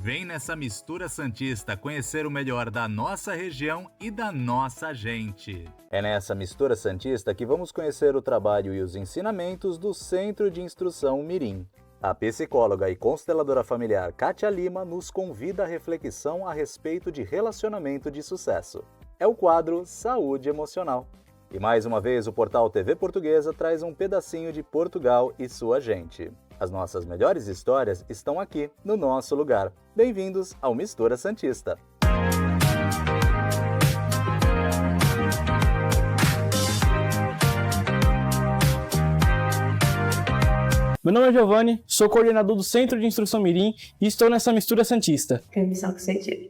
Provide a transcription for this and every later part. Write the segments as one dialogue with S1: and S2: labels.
S1: Vem nessa mistura santista conhecer o melhor da nossa região e da nossa gente. É nessa mistura santista que vamos conhecer o trabalho e os ensinamentos do Centro de Instrução Mirim. A psicóloga e consteladora familiar Kátia Lima nos convida à reflexão a respeito de relacionamento de sucesso. É o quadro Saúde Emocional. E mais uma vez o portal TV Portuguesa traz um pedacinho de Portugal e sua gente. As nossas melhores histórias estão aqui, no nosso lugar. Bem-vindos ao Mistura Santista.
S2: Meu nome é Giovanni, sou coordenador do Centro de Instrução Mirim e estou nessa Mistura Santista.
S3: Que é a missão que você tira.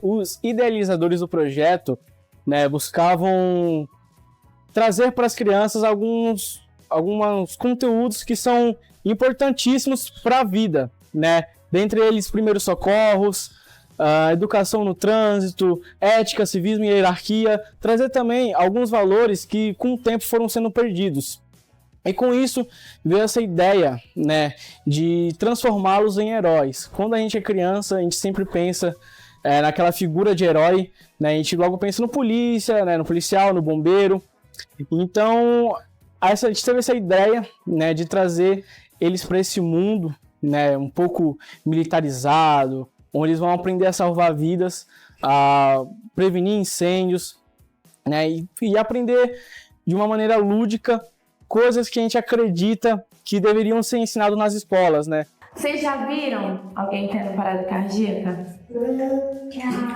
S2: Os idealizadores do projeto, buscavam trazer para as crianças alguns conteúdos que são importantíssimos para a vida, Dentre eles, primeiros socorros, educação no trânsito, ética, civismo e hierarquia, trazer também alguns valores que com o tempo foram sendo perdidos. E com isso veio essa ideia, de transformá-los em heróis. Quando a gente é criança, a gente sempre pensa naquela figura de herói, a gente logo pensa no polícia, no policial, no bombeiro. Então, a gente teve essa ideia, de trazer eles para esse mundo, um pouco militarizado, onde eles vão aprender a salvar vidas, a prevenir incêndios, e aprender de uma maneira lúdica coisas que a gente acredita que deveriam ser ensinadas nas escolas,
S3: Vocês já viram alguém tendo parada cardíaca?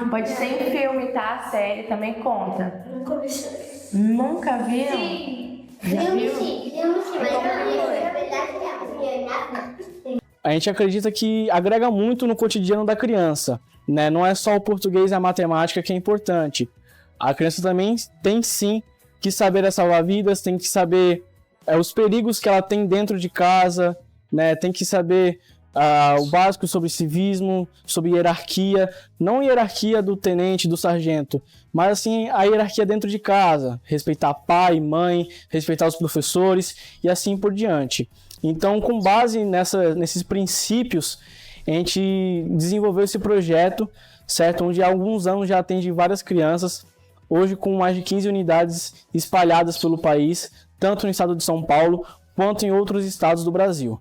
S3: Pode ser em filme, tá? A série também conta. Nunca viram?
S4: Sim.
S3: Já viu?
S4: Sim, mas na verdade não.
S2: A gente acredita que agrega muito no cotidiano da criança, Não é só o português e a matemática que é importante. A criança também tem sim que saber salvar vidas, tem que saber os perigos que ela tem dentro de casa, Tem que saber o básico sobre civismo, sobre hierarquia, não hierarquia do tenente, do sargento, mas assim a hierarquia dentro de casa, respeitar pai, mãe, respeitar os professores e assim por diante. Então, com base nesses princípios, a gente desenvolveu esse projeto, certo? Onde há alguns anos já atende várias crianças, hoje com mais de 15 unidades espalhadas pelo país, tanto no estado de São Paulo quanto em outros estados do Brasil.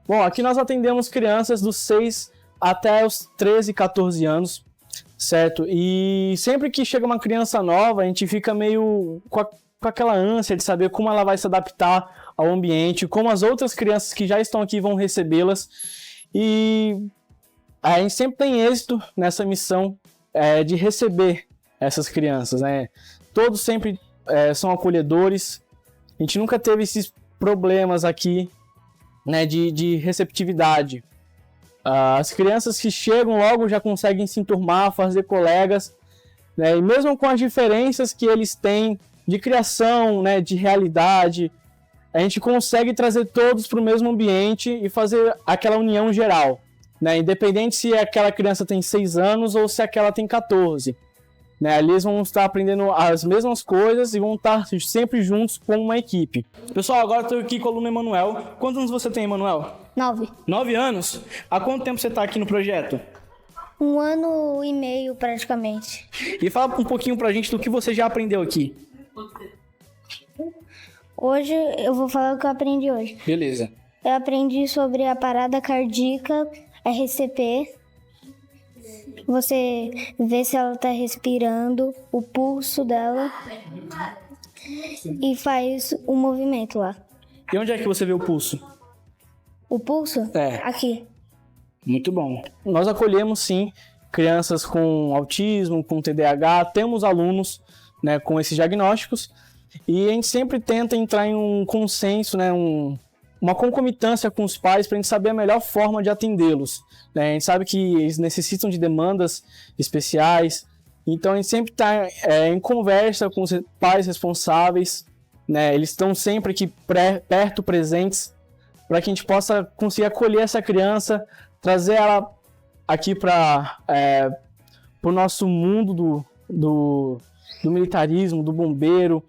S2: Bom, aqui nós atendemos crianças dos 6 até os 13, 14 anos, certo? E sempre que chega uma criança nova, a gente fica meio com aquela ânsia de saber como ela vai se adaptar ao ambiente, como as outras crianças que já estão aqui vão recebê-las. E a gente sempre tem êxito nessa missão de receber essas crianças, Todos sempre são acolhedores. A gente nunca teve esses problemas aqui, de receptividade. As crianças que chegam logo já conseguem se enturmar, fazer colegas, e mesmo com as diferenças que eles têm de criação, de realidade, a gente consegue trazer todos para o mesmo ambiente e fazer aquela união geral, independente se aquela criança tem 6 anos ou se aquela tem 14. Ali eles vão estar aprendendo as mesmas coisas e vão estar sempre juntos como uma equipe. Pessoal, agora estou aqui com o aluno Emanuel. Quantos anos você tem, Emanuel?
S5: 9.
S2: 9 anos? Há quanto tempo você está aqui no projeto?
S5: 1 ano e meio, praticamente.
S2: E fala um pouquinho pra gente do que você já aprendeu aqui.
S5: Hoje, eu vou falar o que eu aprendi hoje.
S2: Beleza.
S5: Eu aprendi sobre a parada cardíaca, RCP. Você vê se ela tá respirando, o pulso dela e faz o movimento lá.
S2: E onde é que você vê o pulso?
S5: O pulso? Aqui.
S2: Muito bom. Nós acolhemos, sim, crianças com autismo, com TDAH, temos alunos com esses diagnósticos e a gente sempre tenta entrar em um consenso, uma concomitância com os pais para a gente saber a melhor forma de atendê-los. A gente sabe que eles necessitam de demandas especiais, então a gente sempre está em conversa com os pais responsáveis, eles estão sempre aqui perto, presentes, para que a gente possa conseguir acolher essa criança, trazer ela aqui para o nosso mundo do militarismo, do bombeiro,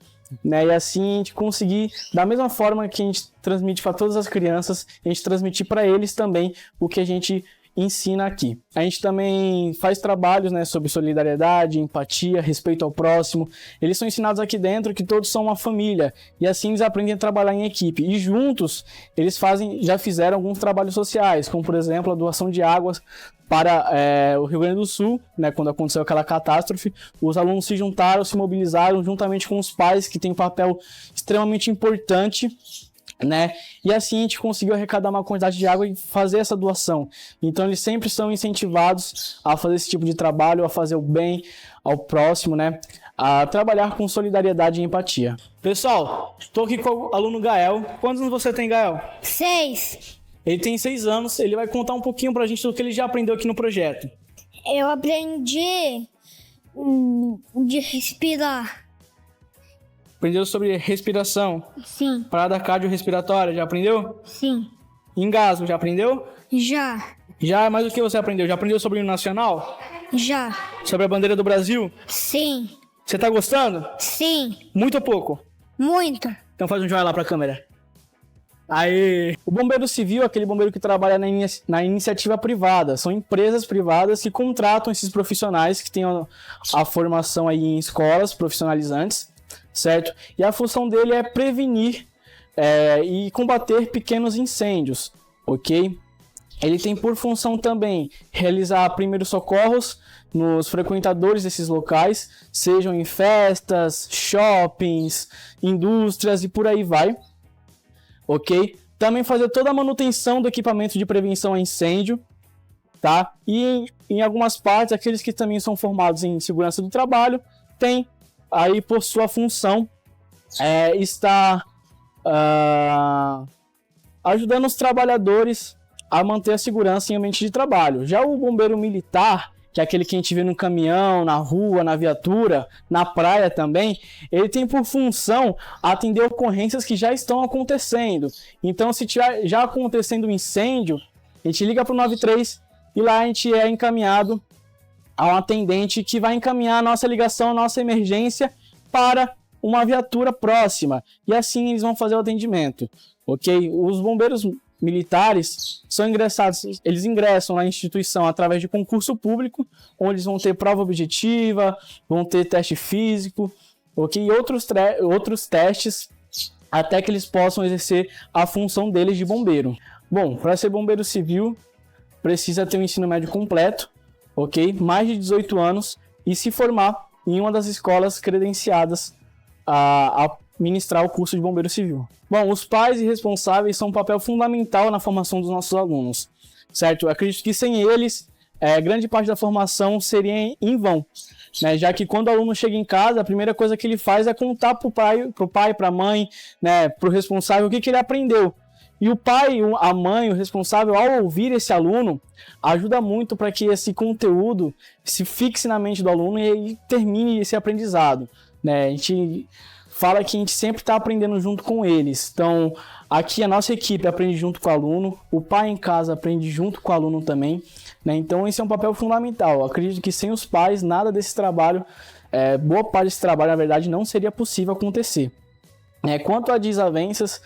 S2: né? E assim a gente conseguir, da mesma forma que a gente transmite para todas as crianças, a gente transmitir para eles também o que a gente ensina aqui. A gente também faz trabalhos, né, sobre solidariedade, empatia, respeito ao próximo. Eles são ensinados aqui dentro que todos são uma família e assim eles aprendem a trabalhar em equipe. E juntos eles já fizeram alguns trabalhos sociais, como por exemplo a doação de águas para o Rio Grande do Sul, né, quando aconteceu aquela catástrofe. Os alunos se juntaram, se mobilizaram juntamente com os pais, que têm um papel extremamente importante, né? E assim a gente conseguiu arrecadar uma quantidade de água e fazer essa doação. Então eles sempre são incentivados a fazer esse tipo de trabalho, a fazer o bem ao próximo, né? A trabalhar com solidariedade e empatia. Pessoal, estou aqui com o aluno Gael. Quantos anos você tem, Gael?
S5: 6.
S2: Ele tem 6 anos, ele vai contar um pouquinho pra gente do que ele já aprendeu aqui no projeto.
S5: Eu aprendi de respirar.
S2: Aprendeu sobre respiração,
S5: Sim,
S2: parada cardiorrespiratória, já aprendeu?
S5: sim.
S2: Engasgo, já aprendeu?
S5: Já,
S2: Já, mas o que você aprendeu? Já aprendeu sobre o hino nacional?
S5: já.
S2: Sobre a bandeira do Brasil?
S5: Sim,
S2: Você tá gostando?
S5: sim.
S2: Muito ou pouco?
S5: Muito.
S2: Então faz um joinha lá pra câmera. Aê! O bombeiro civil é aquele bombeiro que trabalha na iniciativa privada. São empresas privadas que contratam esses profissionais que têm a formação aí em escolas profissionalizantes, certo? E a função dele é prevenir e combater pequenos incêndios, ok? Ele tem por função também realizar primeiros socorros nos frequentadores desses locais, sejam em festas, shoppings, indústrias e por aí vai, ok? Também fazer toda a manutenção do equipamento de prevenção a incêndio, tá? E em algumas partes, aqueles que também são formados em segurança do trabalho, tem aí por sua função está ajudando os trabalhadores a manter a segurança em ambiente de trabalho. Já o bombeiro militar, que é aquele que a gente vê no caminhão, na rua, na viatura, na praia também, ele tem por função atender ocorrências que já estão acontecendo. Então, se tiver já acontecendo um incêndio, a gente liga para o 93 e lá a gente é encaminhado a um atendente que vai encaminhar a nossa ligação, a nossa emergência para uma viatura próxima. E assim eles vão fazer o atendimento, ok? Os bombeiros militares são ingressados, eles ingressam na instituição através de concurso público, onde eles vão ter prova objetiva, vão ter teste físico, ok? E outros testes até que eles possam exercer a função deles de bombeiro. Bom, para ser bombeiro civil, precisa ter um ensino médio completo, ok? Mais de 18 anos e se formar em uma das escolas credenciadas a ministrar o curso de bombeiro civil. Bom, os pais e responsáveis são um papel fundamental na formação dos nossos alunos, certo? Eu acredito que sem eles, grande parte da formação seria em vão, né? Já que quando o aluno chega em casa, a primeira coisa que ele faz é contar pro pai, para a mãe, né, pro responsável, o que ele aprendeu. E o pai, a mãe, o responsável, ao ouvir esse aluno, ajuda muito para que esse conteúdo se fixe na mente do aluno e ele termine esse aprendizado, né? A gente fala que a gente sempre está aprendendo junto com eles. Então, aqui a nossa equipe aprende junto com o aluno, o pai em casa aprende junto com o aluno também, né? Então, esse é um papel fundamental. Eu acredito que sem os pais, nada desse trabalho, boa parte desse trabalho, na verdade, não seria possível acontecer. Quanto a desavenças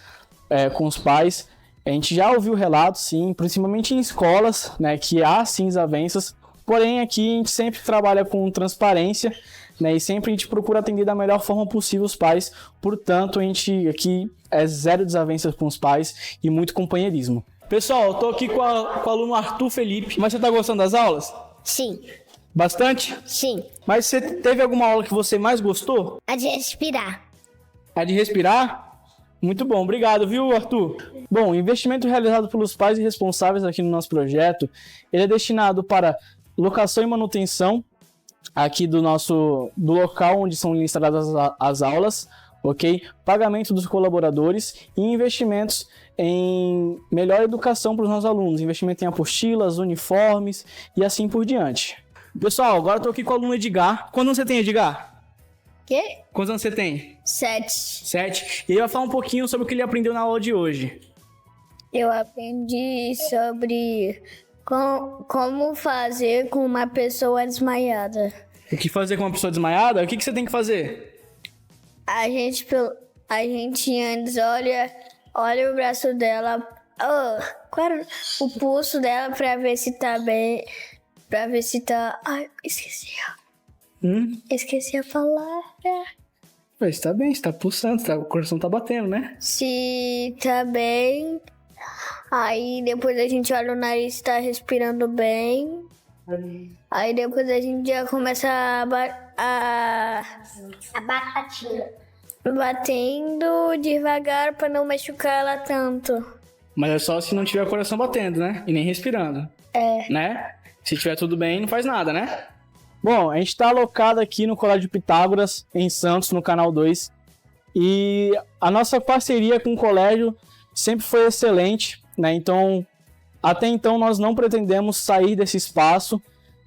S2: com os pais, a gente já ouviu relatos, sim, principalmente em escolas, né, que há sim desavenças, porém aqui a gente sempre trabalha com transparência, né, e sempre a gente procura atender da melhor forma possível os pais, portanto a gente aqui zero desavenças com os pais e muito companheirismo. Pessoal, eu tô aqui com o aluno Arthur Felipe, mas você tá gostando das aulas?
S5: Sim,
S2: Bastante?
S5: sim.
S2: Mas você teve alguma aula que você mais gostou?
S5: A de respirar.
S2: A de respirar? Muito bom, obrigado, viu, Arthur? Bom, o investimento realizado pelos pais e responsáveis aqui no nosso projeto, ele é destinado para locação e manutenção aqui do local onde são ministradas as aulas, ok? Pagamento dos colaboradores e investimentos em melhor educação para os nossos alunos, investimento em apostilas, uniformes e assim por diante. Pessoal, agora eu tô aqui com o aluno Edgar. Quantos anos você tem, Edgar?
S5: Quê?
S2: Quantos anos você tem?
S5: 7.
S2: 7. E ele vai falar um pouquinho sobre o que ele aprendeu na aula de hoje.
S5: Eu aprendi sobre como fazer com uma pessoa desmaiada.
S2: O que fazer com uma pessoa desmaiada? O que você tem que fazer?
S5: A gente antes olha o braço dela, o pulso dela pra ver se tá bem, pra ver se tá... Ai, esqueci. Esqueci a palavra.
S2: Está bem, está pulsando, o coração tá batendo, né?
S5: Se tá bem, aí depois a gente olha o nariz se tá respirando bem. Aí depois a gente já começa a
S4: batatinha.
S5: Batendo devagar pra não machucar ela tanto.
S2: Mas é só se não tiver o coração batendo, né? E nem respirando. Né? Se tiver tudo bem, não faz nada, né? Bom, a gente tá alocado aqui no Colégio Pitágoras, em Santos, no Canal 2. E a nossa parceria com o colégio sempre foi excelente, né? Então, até então, nós não pretendemos sair desse espaço,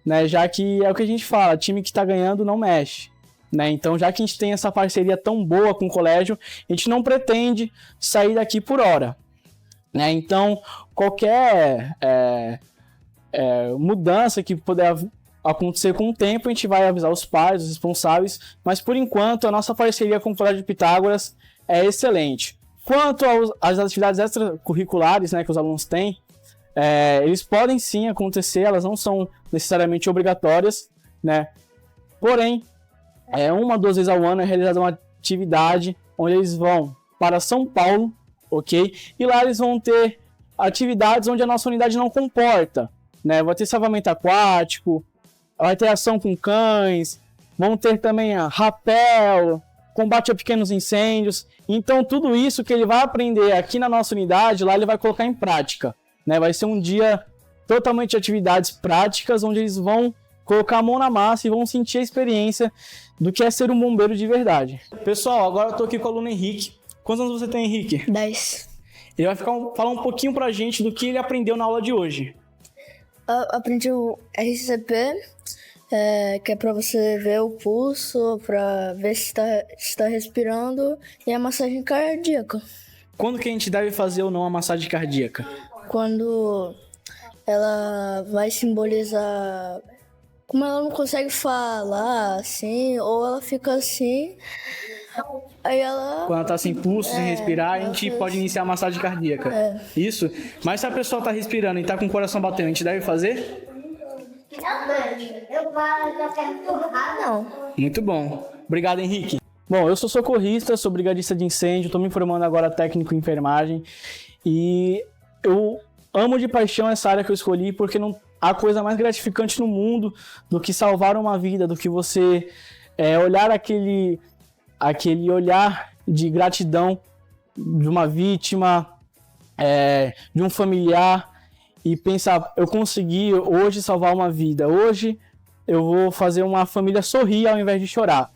S2: né? Já que é o que a gente fala, time que tá ganhando não mexe, né? Então, já que a gente tem essa parceria tão boa com o colégio, a gente não pretende sair daqui por hora, né? Então, qualquer mudança que puder acontecer com o tempo, a gente vai avisar os pais, os responsáveis, mas por enquanto a nossa parceria com o Colégio Pitágoras é excelente. Quanto às atividades extracurriculares, né, que os alunos têm, eles podem sim acontecer, elas não são necessariamente obrigatórias, né? Porém, 1 a 2 vezes ao ano é realizada uma atividade onde eles vão para São Paulo, ok? E lá eles vão ter atividades onde a nossa unidade não comporta, né? Vai ter salvamento aquático, vai ter ação com cães, vão ter também rapel, combate a pequenos incêndios. Então tudo isso que ele vai aprender aqui na nossa unidade, lá ele vai colocar em prática, né? Vai ser um dia totalmente de atividades práticas, onde eles vão colocar a mão na massa e vão sentir a experiência do que é ser um bombeiro de verdade. Pessoal, agora eu tô aqui com o aluno Henrique. Quantos anos você tem, Henrique?
S5: 10.
S2: Ele vai falar um pouquinho pra gente do que ele aprendeu na aula de hoje.
S5: Aprendi o RCP, que é pra você ver o pulso, pra ver se está respirando, e a massagem cardíaca.
S2: Quando que a gente deve fazer ou não a massagem cardíaca?
S5: Quando ela vai simbolizar... Como ela não consegue falar, assim, ou ela fica assim, aí ela...
S2: Quando ela tá sem pulso, sem respirar, a gente pode iniciar a massagem cardíaca. Isso? Mas se a pessoa tá respirando e tá com o coração batendo, a gente deve fazer?
S5: Não.
S2: Muito bom. Obrigado, Henrique. Bom, eu sou socorrista, sou brigadista de incêndio, tô me formando agora técnico em enfermagem. E eu amo de paixão essa área que eu escolhi, porque não há coisa mais gratificante no mundo do que salvar uma vida, do que você olhar aquele olhar de gratidão de uma vítima, de um familiar, e pensar, eu consegui hoje salvar uma vida, hoje eu vou fazer uma família sorrir ao invés de chorar.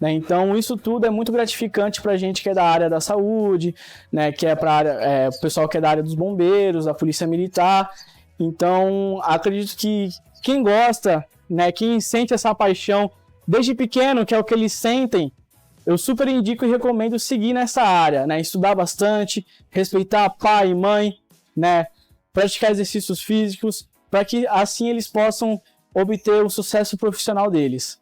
S2: Então, isso tudo é muito gratificante para a gente que é da área da saúde, né, que é para o pessoal que é da área dos bombeiros, da polícia militar. Então, acredito que quem gosta, né, quem sente essa paixão desde pequeno, que é o que eles sentem, eu super indico e recomendo seguir nessa área, né, estudar bastante, respeitar pai e mãe, né, praticar exercícios físicos, para que assim eles possam obter o sucesso profissional deles.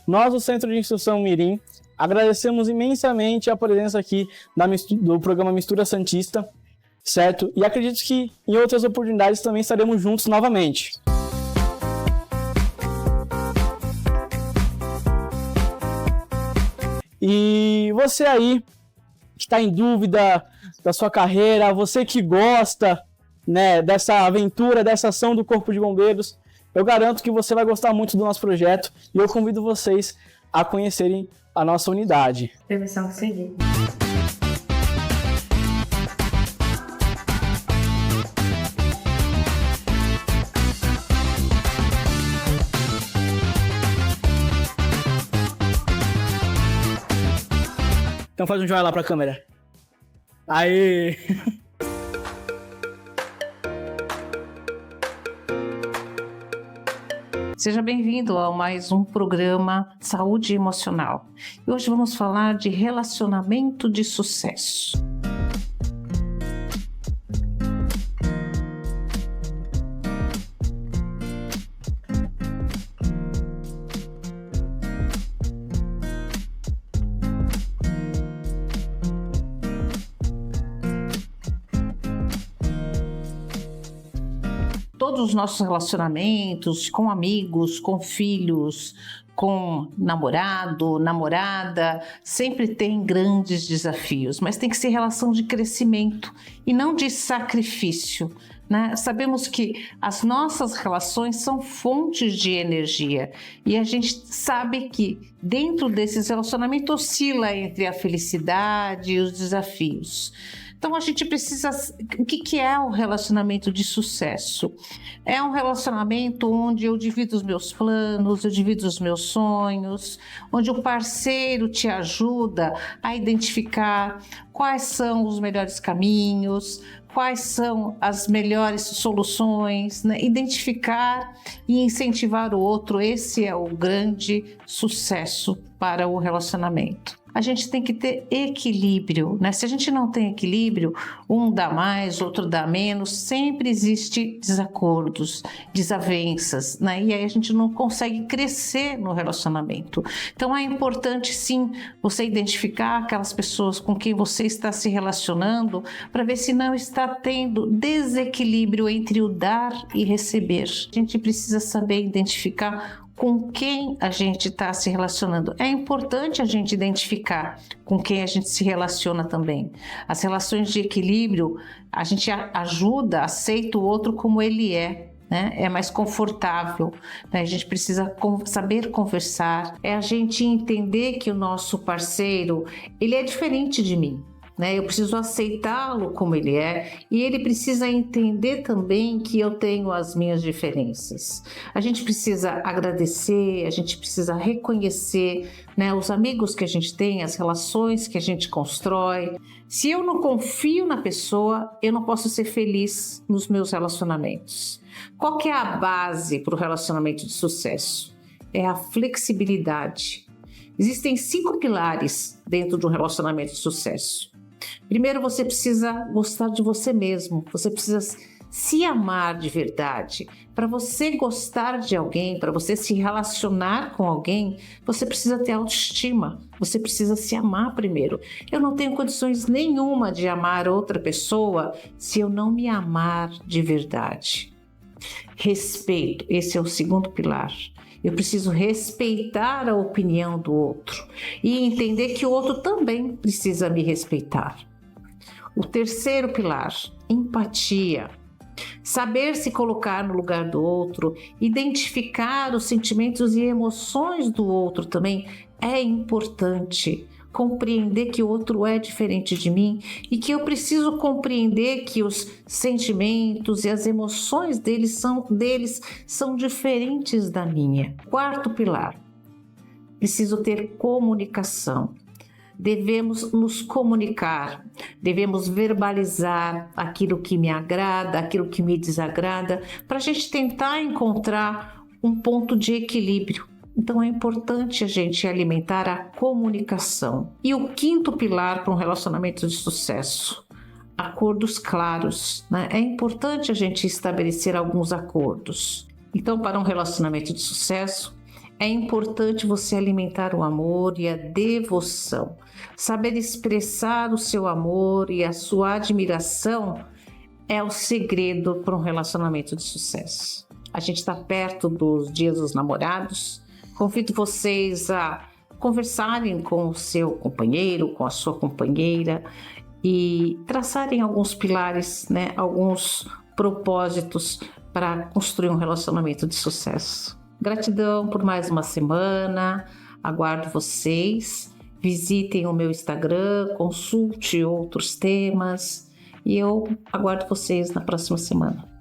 S2: Nós, do Centro de Instrução Mirim, agradecemos imensamente a presença aqui do programa Mistura Santista, certo? E acredito que em outras oportunidades também estaremos juntos novamente. E você aí que está em dúvida da sua carreira, você que gosta, né, dessa aventura, dessa ação do Corpo de Bombeiros, eu garanto que você vai gostar muito do nosso projeto e eu convido vocês a conhecerem a nossa unidade.
S3: Permissão que seguir.
S2: Então faz um joinha lá pra câmera. Aê!
S6: Seja bem-vindo a mais um programa Saúde Emocional. E hoje vamos falar de relacionamento de sucesso. Todos os nossos relacionamentos com amigos, com filhos, com namorado, namorada, sempre tem grandes desafios, mas tem que ser relação de crescimento e não de sacrifício, né? Sabemos que as nossas relações são fontes de energia e a gente sabe que dentro desses relacionamentos oscila entre a felicidade e os desafios. Então a gente precisa... O que é um relacionamento de sucesso? É um relacionamento onde eu divido os meus planos, eu divido os meus sonhos, onde o parceiro te ajuda a identificar quais são os melhores caminhos, quais são as melhores soluções, né? Identificar e incentivar o outro. Esse é o grande sucesso para o relacionamento. A gente tem que ter equilíbrio, né? Se a gente não tem equilíbrio, um dá mais, outro dá menos, sempre existe desacordos, desavenças, né? E aí a gente não consegue crescer no relacionamento. Então é importante sim você identificar aquelas pessoas com quem você está se relacionando para ver se não está tendo desequilíbrio entre o dar e receber. A gente precisa saber identificar com quem a gente está se relacionando. É importante a gente identificar com quem a gente se relaciona também. As relações de equilíbrio, a gente ajuda, aceita o outro como ele é, né? É mais confortável, né? A gente precisa saber conversar, é a gente entender que o nosso parceiro, ele é diferente de mim. Eu preciso aceitá-lo como ele é e ele precisa entender também que eu tenho as minhas diferenças. A gente precisa agradecer, a gente precisa reconhecer, os amigos que a gente tem, as relações que a gente constrói. Se eu não confio na pessoa, eu não posso ser feliz nos meus relacionamentos. Qual que é a base para o relacionamento de sucesso? É a flexibilidade. Existem 5 pilares dentro de um relacionamento de sucesso. Primeiro, você precisa gostar de você mesmo, você precisa se amar de verdade. Para você gostar de alguém, para você se relacionar com alguém, você precisa ter autoestima, você precisa se amar primeiro. Eu não tenho condições nenhuma de amar outra pessoa se eu não me amar de verdade. Respeito, esse é o segundo pilar. Eu preciso respeitar a opinião do outro e entender que o outro também precisa me respeitar. O terceiro pilar, empatia. Saber se colocar no lugar do outro, identificar os sentimentos e emoções do outro também é importante. Compreender que o outro é diferente de mim e que eu preciso compreender que os sentimentos e as emoções deles são diferentes da minha. Quarto pilar, preciso ter comunicação. Devemos nos comunicar, devemos verbalizar aquilo que me agrada, aquilo que me desagrada, para a gente tentar encontrar um ponto de equilíbrio. Então é importante a gente alimentar a comunicação. E o quinto pilar para um relacionamento de sucesso, acordos claros, É importante a gente estabelecer alguns acordos. Então, para um relacionamento de sucesso, é importante você alimentar o amor e a devoção. Saber expressar o seu amor e a sua admiração é o segredo para um relacionamento de sucesso. A gente está perto dos Dias dos Namorados. Convido vocês a conversarem com o seu companheiro, com a sua companheira e traçarem alguns pilares, né, alguns propósitos para construir um relacionamento de sucesso. Gratidão por mais uma semana, aguardo vocês, visitem o meu Instagram, consulte outros temas e eu aguardo vocês na próxima semana.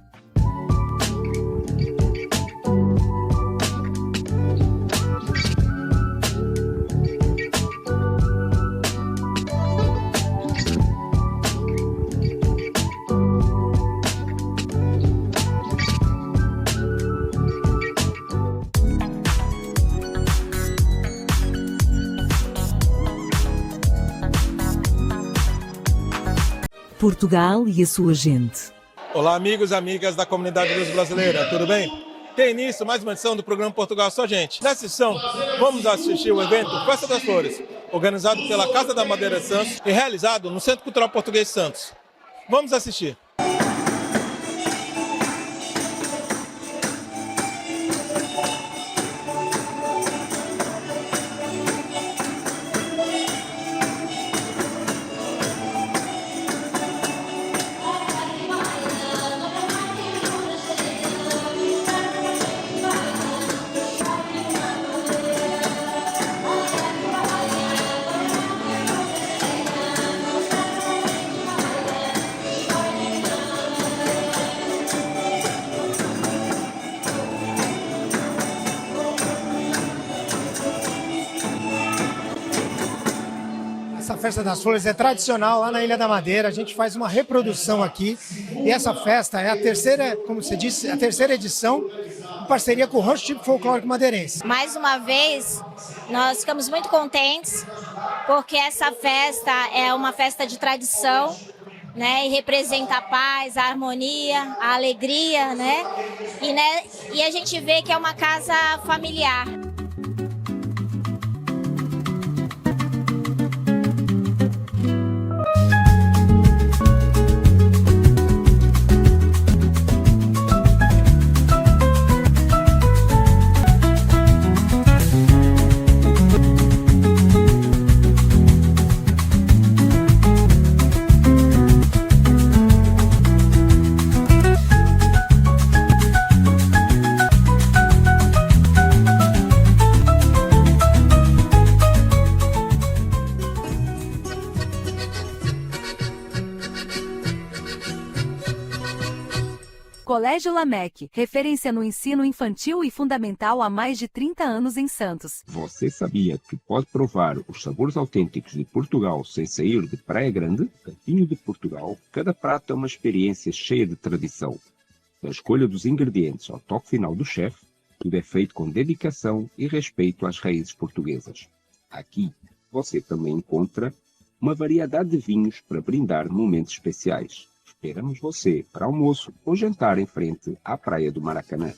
S7: Portugal e a sua gente.
S8: Olá, amigos e amigas da comunidade luz brasileira, tudo bem? Tem início mais uma edição do programa Portugal Sua Gente. Nessa edição, vamos assistir o evento Festa das Flores, organizado pela Casa da Madeira de Santos e realizado no Centro Cultural Português de Santos. Vamos assistir.
S9: Essa Festa das Flores é tradicional lá na Ilha da Madeira, a gente faz uma reprodução aqui e essa festa é a terceira, como você disse, a terceira edição em parceria com o Rancho Típico Folclórico Madeirense.
S10: Mais uma vez, nós ficamos muito contentes porque essa festa é uma festa de tradição, né, e representa a paz, a harmonia, a alegria, né, e a gente vê que é uma casa familiar.
S7: Colégio Lamec, referência no ensino infantil e fundamental há mais de 30 anos em Santos.
S11: Você sabia que pode provar os sabores autênticos de Portugal sem sair de Praia Grande? Cantinho de Portugal, cada prato é uma experiência cheia de tradição. Da escolha dos ingredientes ao toque final do chefe, tudo é feito com dedicação e respeito às raízes portuguesas. Aqui, você também encontra uma variedade de vinhos para brindar momentos especiais. Esperamos você para almoço ou jantar em frente à Praia do Maracanã.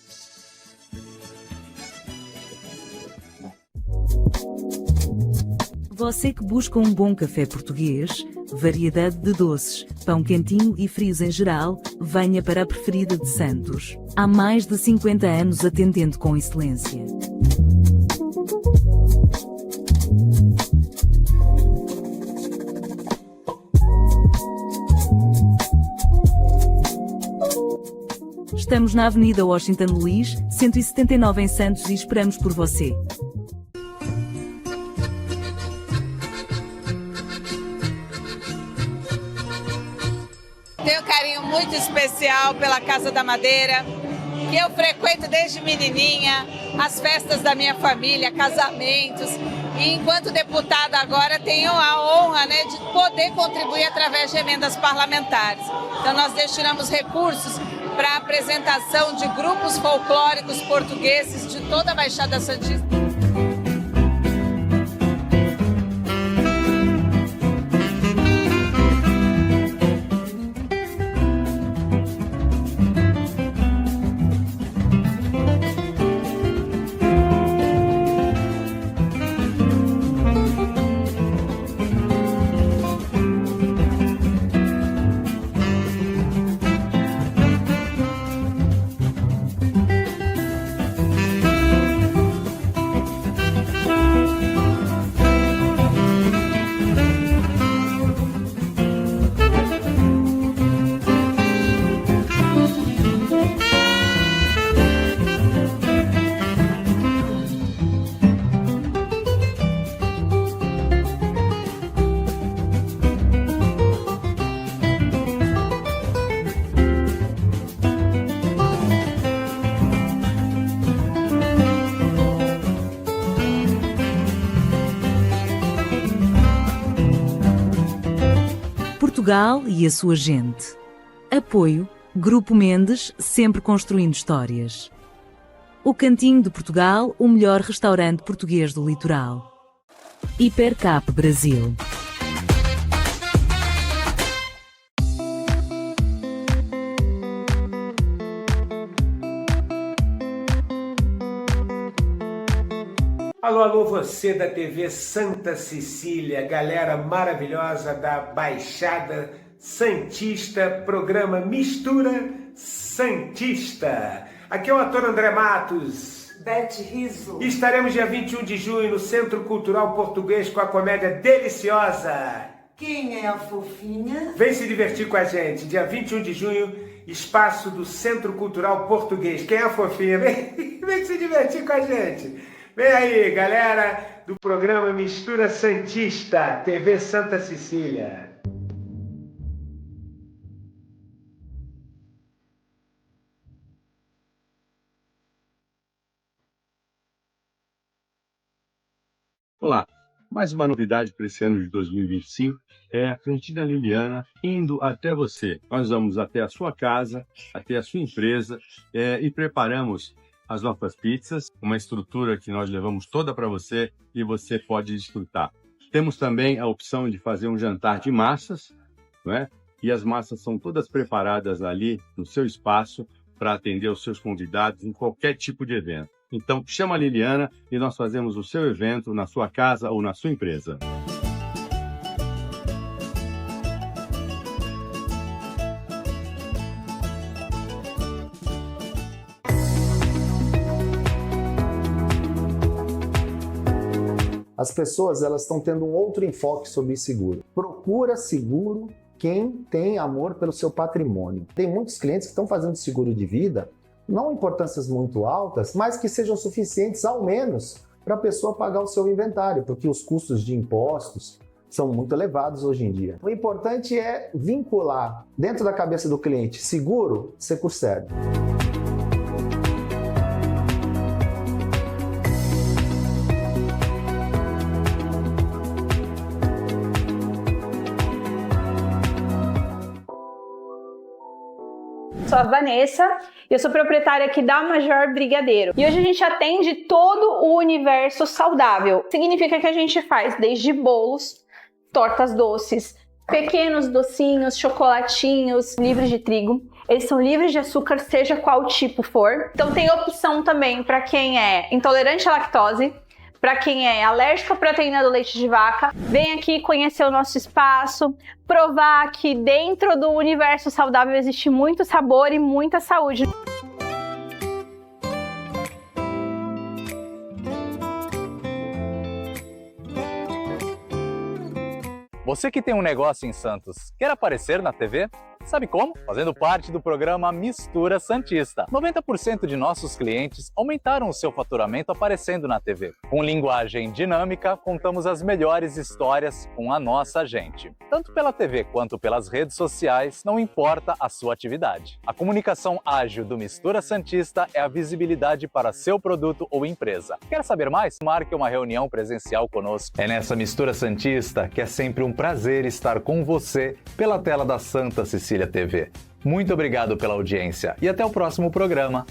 S7: Você que busca um bom café português, variedade de doces, pão quentinho e frios em geral, venha para a Preferida de Santos. Há mais de 50 anos atendendo com excelência. Estamos na Avenida Washington Luís, 179 em Santos e esperamos por você.
S12: Tenho um carinho muito especial pela Casa da Madeira, que eu frequento desde menininha, as festas da minha família, casamentos. E enquanto deputada agora tenho a honra, né, de poder contribuir através de emendas parlamentares. Então nós destinamos recursos para a apresentação de grupos folclóricos portugueses de toda a Baixada Santista.
S7: Portugal e a sua gente. Apoio Grupo Mendes, sempre construindo histórias. O Cantinho de Portugal, o melhor restaurante português do litoral. Hipercap Brasil.
S13: Alô, alô, você da TV Santa Cecília, galera maravilhosa da Baixada Santista, programa Mistura Santista. Aqui é o ator André Matos.
S14: Beth Rizzo.
S13: Estaremos dia 21 de junho no Centro Cultural Português com a comédia deliciosa.
S14: Quem é a fofinha?
S13: Vem se divertir com a gente, dia 21 de junho, espaço do Centro Cultural Português. Quem é a fofinha? Vem se divertir com a gente. Vem aí, galera do programa Mistura Santista, TV Santa Cecília.
S15: Olá, mais uma novidade para esse ano de 2025 é a Cantina Liliana indo até você. Nós vamos até a sua casa, até a sua empresa e preparamos as nossas pizzas, uma estrutura que nós levamos toda para você e você pode desfrutar. Temos também a opção de fazer um jantar de massas, não é? E as massas são todas preparadas ali no seu espaço para atender os seus convidados em qualquer tipo de evento. Então, chama a Liliana e nós fazemos o seu evento na sua casa ou na sua empresa.
S16: As pessoas elas estão tendo um outro enfoque sobre seguro. Procura seguro quem tem amor pelo seu patrimônio. Tem muitos clientes que estão fazendo seguro de vida, não importâncias muito altas, mas que sejam suficientes ao menos para a pessoa pagar o seu inventário, porque os custos de impostos são muito elevados hoje em dia. O importante é vincular dentro da cabeça do cliente seguro, Secursed.
S17: Sou a Vanessa e eu sou proprietária aqui da Major Brigadeiro. E hoje a gente atende todo o universo saudável. Significa que a gente faz desde bolos, tortas doces, pequenos docinhos, chocolatinhos, livres de trigo. Eles são livres de açúcar, seja qual tipo for. Então tem opção também para quem é intolerante à lactose, para quem é alérgico à proteína do leite de vaca. Vem aqui conhecer o nosso espaço, provar que dentro do universo saudável existe muito sabor e muita saúde.
S1: Você que tem um negócio em Santos, quer aparecer na TV? Sabe como? Fazendo parte do programa Mistura Santista. 90% de nossos clientes aumentaram o seu faturamento aparecendo na TV. Com linguagem dinâmica, contamos as melhores histórias com a nossa gente. Tanto pela TV quanto pelas redes sociais, não importa a sua atividade. A comunicação ágil do Mistura Santista é a visibilidade para seu produto ou empresa. Quer saber mais? Marque uma reunião presencial conosco. É nessa Mistura Santista que é sempre um prazer estar com você pela tela da Santa Cecília TV. Muito obrigado pela audiência e até o próximo programa.